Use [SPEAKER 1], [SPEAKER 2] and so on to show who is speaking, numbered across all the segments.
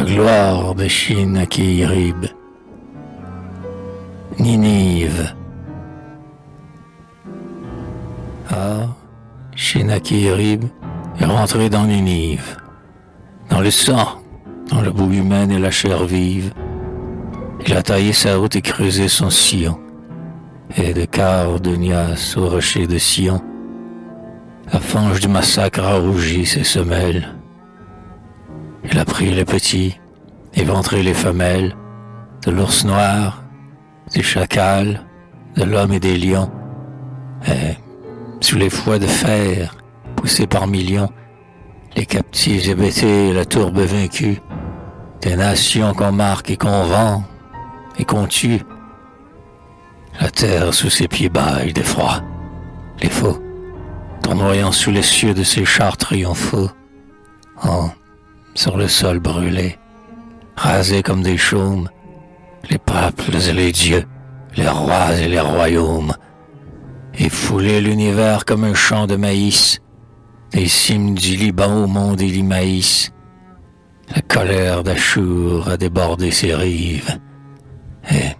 [SPEAKER 1] gloire de Shinakirib. Ninive. Ah, Shinakirib est rentré dans Ninive, dans le sang, dans le boue humaine et la chair vive. Il a taillé sa route et creusé son sillon, et de quart de Nias au rocher de Sion, la fange du massacre a rougi ses semelles. Il a pris les petits, éventré les femelles, de l'ours noir, des chacals, de l'homme et des lions, et, sous les fouets de fer, poussés par millions, les captifs hébétés et la tourbe vaincue, des nations qu'on marque et qu'on vend et qu'on tue. La terre sous ses pieds bâille d'effroi, les faux, tournoyant sous les cieux de ses chars triomphaux. Oh, sur le sol brûlé, rasés comme des chaumes, les peuples et les dieux, les rois et les royaumes, et fouler l'univers comme un champ de maïs, des cimes du Liban au mont des Limaïs. La colère d'Achour a débordé ses rives, et,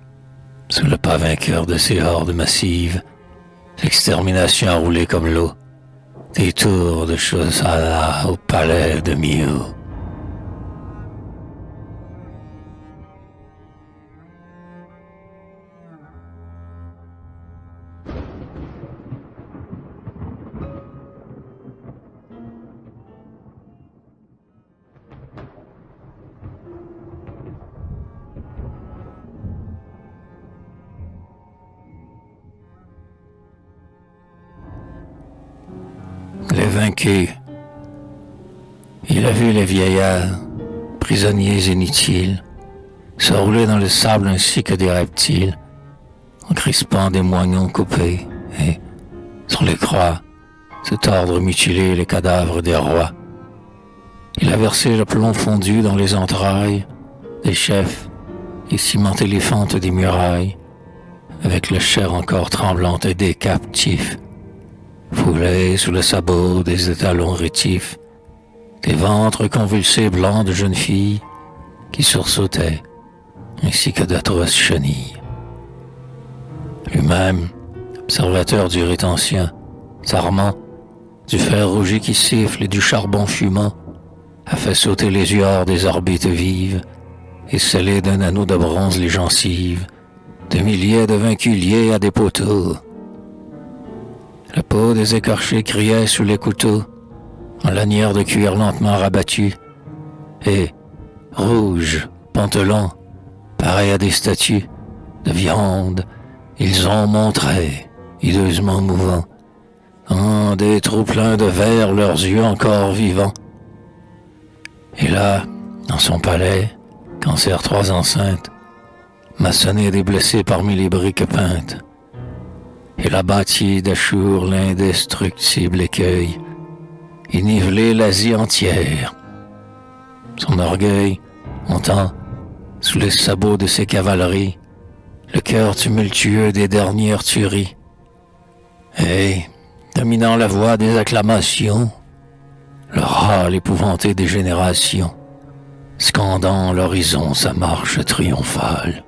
[SPEAKER 1] sous le pas vainqueur de ses hordes massives, l'extermination a roulé comme l'eau, des tours de Shosala au palais de Miu. Les vaincus. Il a vu les vieillards, prisonniers inutiles, se rouler dans le sable ainsi que des reptiles, en crispant des moignons coupés, et, sur les croix, se tordre mutilés les cadavres des rois. Il a versé le plomb fondu dans les entrailles des chefs et cimenté les fentes des murailles, avec la chair encore tremblante des captifs, foulés sous le sabot des étalons rétifs, des ventres convulsés blancs de jeunes filles qui sursautaient, ainsi que d'atroces chenilles. Lui-même, observateur du rite ancien, s'armant du fer rougi qui siffle et du charbon fumant, a fait sauter les huards des orbites vives et scellé d'un anneau de bronze les gencives de milliers de vaincus liés à des poteaux. La peau des écorchés criait sous les couteaux, en lanières de cuir lentement rabattues, et, rouges, pantelons, pareils à des statues de viande, ils ont montré, hideusement mouvants, en des trous pleins de verre leurs yeux encore vivants. Et là, dans son palais, cancer 3 enceintes, maçonné des blessés parmi les briques peintes, il a bâti d'Achour l'indestructible écueil, et nivelé l'Asie entière. Son orgueil entend, sous les sabots de ses cavaleries, le cœur tumultueux des dernières tueries. Et, dominant la voix des acclamations, le râle épouvanté des générations, scandant l'horizon sa marche triomphale.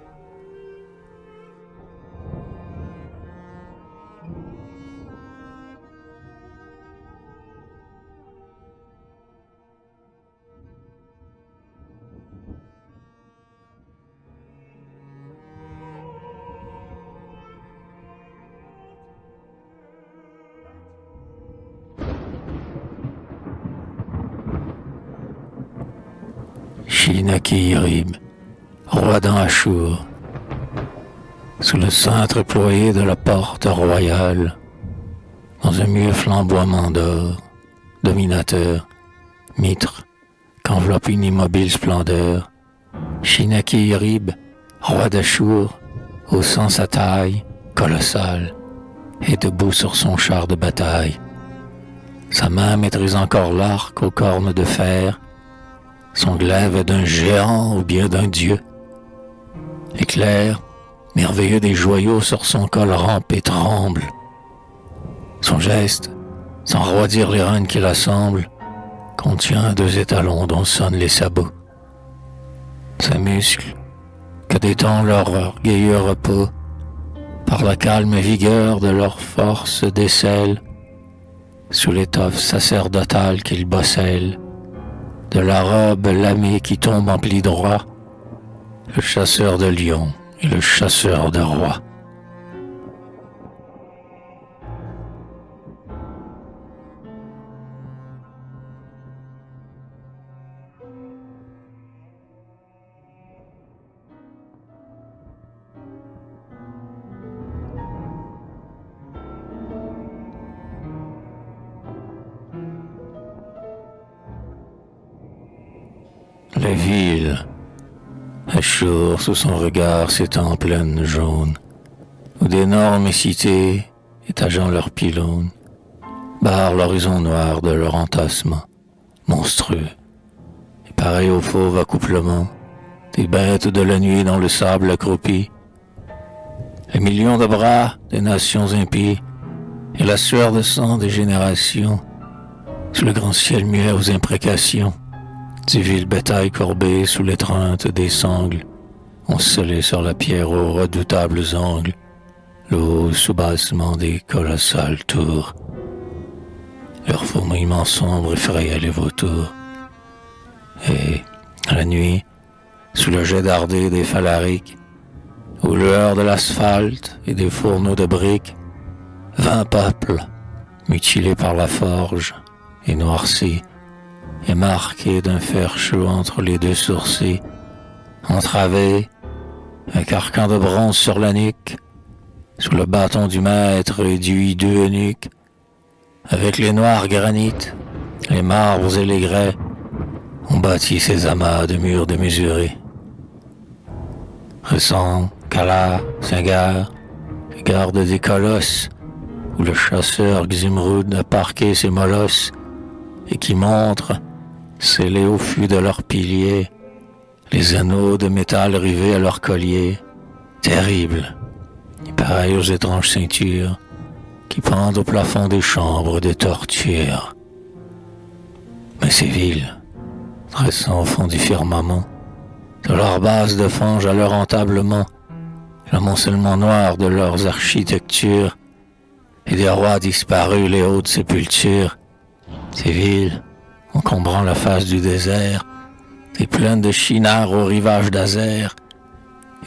[SPEAKER 1] Shinakirib, roi d'Achour, sous le cintre ployé de la porte royale, dans un muet flamboiement d'or, dominateur, mitre, qu'enveloppe une immobile splendeur, Shinakirib, roi d'Achour, haussant sa taille, colossale, et debout sur son char de bataille. Sa main maîtrise encore l'arc aux cornes de fer, son glaive est d'un géant ou bien d'un dieu. L'éclair, merveilleux des joyaux sur son col rampe et tremble. Son geste, sans roidir les rênes qui l'assemblent, contient 2 étalons dont sonnent les sabots. Ces muscles, que détend leur orgueilleux repos, par la calme vigueur de leur force décèlent, sous l'étoffe sacerdotale qu'ils bossellent, de la robe lamée qui tombe en pli droit, le chasseur de lions et le chasseur de rois. Les villes, assurent sous son regard ses plaines jaunes, où d'énormes cités, étageant leurs pylônes, barrent l'horizon noir de leur entassement, monstrueux, et pareil au fauve accouplement des bêtes de la nuit dans le sable accroupi, les millions de bras des nations impies, et la sueur de sang des générations, sous le grand ciel muet aux imprécations, du vil bétail courbé sous l'étreinte des sangles, ont scellé sur la pierre aux redoutables angles, l'eau soubassement des colossales tours. Leur fourmillement sombre effrayait les vautours. Et, la nuit, sous le jet dardé des phalariques, aux lueurs de l'asphalte et des fourneaux de briques, 20 peuples, mutilés par la forge et noircis, et marqués d'un fer chaud entre les deux sourcils, entravés, un carcan de bronze sur la nuque, sous le bâton du maître et du hideux eunuque, avec les noirs granites, les marbres et les grès, on bâtit ces amas de murs démesurés. Ressemble, Cala, Saint-Gare, les gardes des colosses, où le chasseur Ximroud a parqué ses molosses, et qui montrent, scellés au fût de leurs piliers, les anneaux de métal rivés à leurs colliers, terribles, et pareils aux étranges ceintures, qui pendent au plafond des chambres de torture. Mais ces villes, dressant au fond du firmament, de leur base de fange à leur entablement, l'amoncellement noir de leurs architectures, et des rois disparus les hautes sépultures, ces villes, encombrant la face du désert, des plaines de Shinar au rivage d'Azer,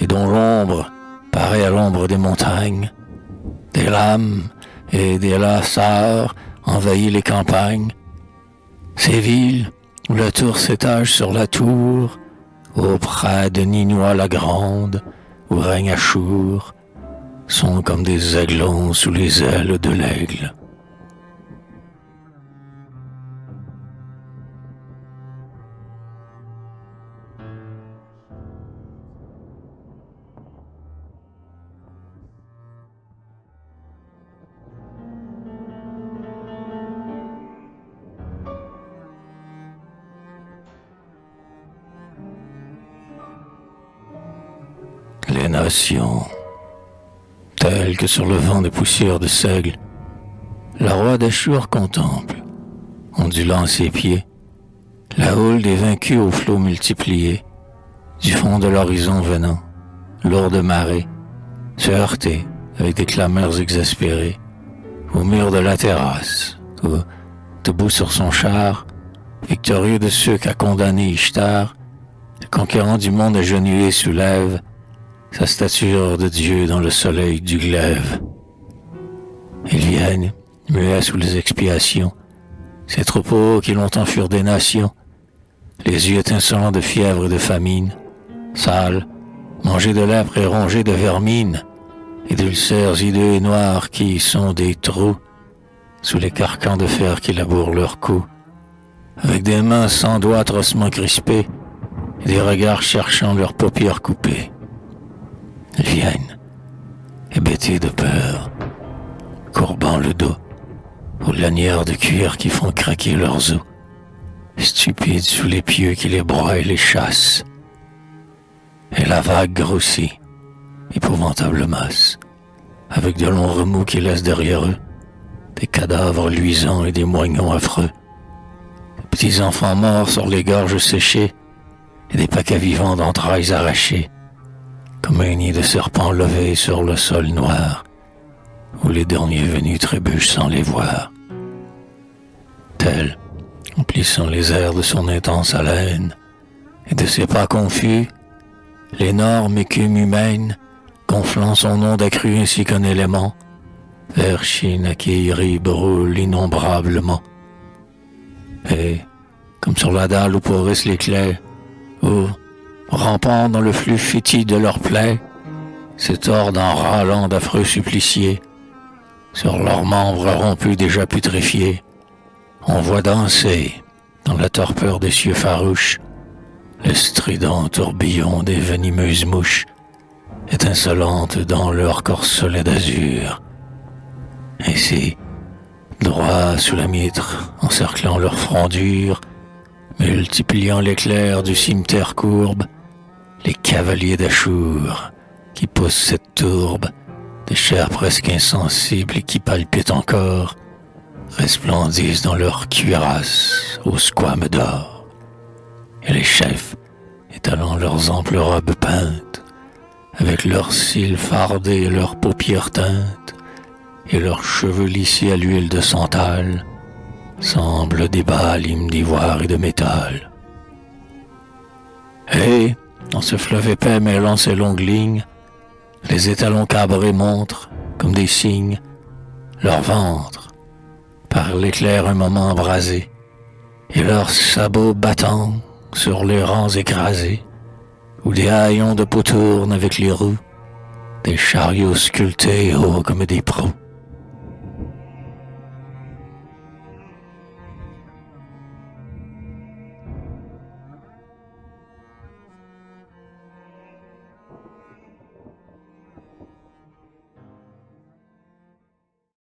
[SPEAKER 1] et dont l'ombre paraît à l'ombre des montagnes, des lames et des lassards envahissent les campagnes, ces villes où la tour s'étage sur la tour, auprès de Ninois la Grande, où règne Achour, sont comme des aiglons sous les ailes de l'aigle. Les nations, telles que sur le vent de poussière de seigle, le roi d'Achour contemple, ondulant ses pieds, la houle des vaincus aux flots multipliés, du fond de l'horizon venant, lourde marée, se heurter avec des clameurs exaspérées, au mur de la terrasse, où, debout sur son char, victorieux de ceux qu'a condamné Ishtar, le conquérant du monde agenouillé soulève sa stature de Dieu dans le soleil du glaive. Ils viennent, muets sous les expiations, ces troupeaux qui longtemps furent des nations, les yeux étincelants de fièvre et de famine, sales, mangés de lèpre et rongés de vermine, et d'ulcères hideux et noirs qui sont des trous, sous les carcans de fer qui labourent leur cou, avec des mains sans doigts atrocement crispées, et des regards cherchant leurs paupières coupées. Ils viennent, hébétés de peur, courbant le dos, aux lanières de cuir qui font craquer leurs os, stupides sous les pieux qui les broient et les chassent. Et la vague grossit, épouvantable masse, avec de longs remous qui laissent derrière eux des cadavres luisants et des moignons affreux, des petits enfants morts sur les gorges séchées, et des paquets vivants d'entrailles arrachées, comme un nid de serpents levés sur le sol noir, où les derniers venus trébuchent sans les voir. Tel, emplissant les airs de son intense haleine, et de ses pas confus, l'énorme écume humaine, gonflant son onde accrue ainsi qu'un élément, vers Shinakirib roule innombrablement. Et, comme sur la dalle où pourrissent l'éclair, où, rampant dans le flux fétide de leurs plaies, se tordent en râlant d'affreux suppliciés, sur leurs membres rompus déjà putréfiés, on voit danser, dans la torpeur des cieux farouches, le strident tourbillon des venimeuses mouches, étincelantes dans leur corselet d'azur. Ainsi, droit sous la mitre, encerclant leur front dur, multipliant l'éclair du cimetière courbe, les cavaliers d'Achour, qui poussent cette tourbe, des chairs presque insensibles et qui palpitent encore, resplendissent dans leurs cuirasses aux squames d'or. Et les chefs, étalant leurs amples robes peintes, avec leurs cils fardés et leurs paupières teintes, et leurs cheveux lissés à l'huile de santal, semblent des balimes d'ivoire et de métal. Et, dans ce fleuve épais mêlant ses longues lignes, les étalons cabrés montrent, comme des signes, leur ventre, par l'éclair un moment embrasé, et leurs sabots battant sur les rangs écrasés, où des haillons de peau tournent avec les roues, des chariots sculptés hauts comme des proues.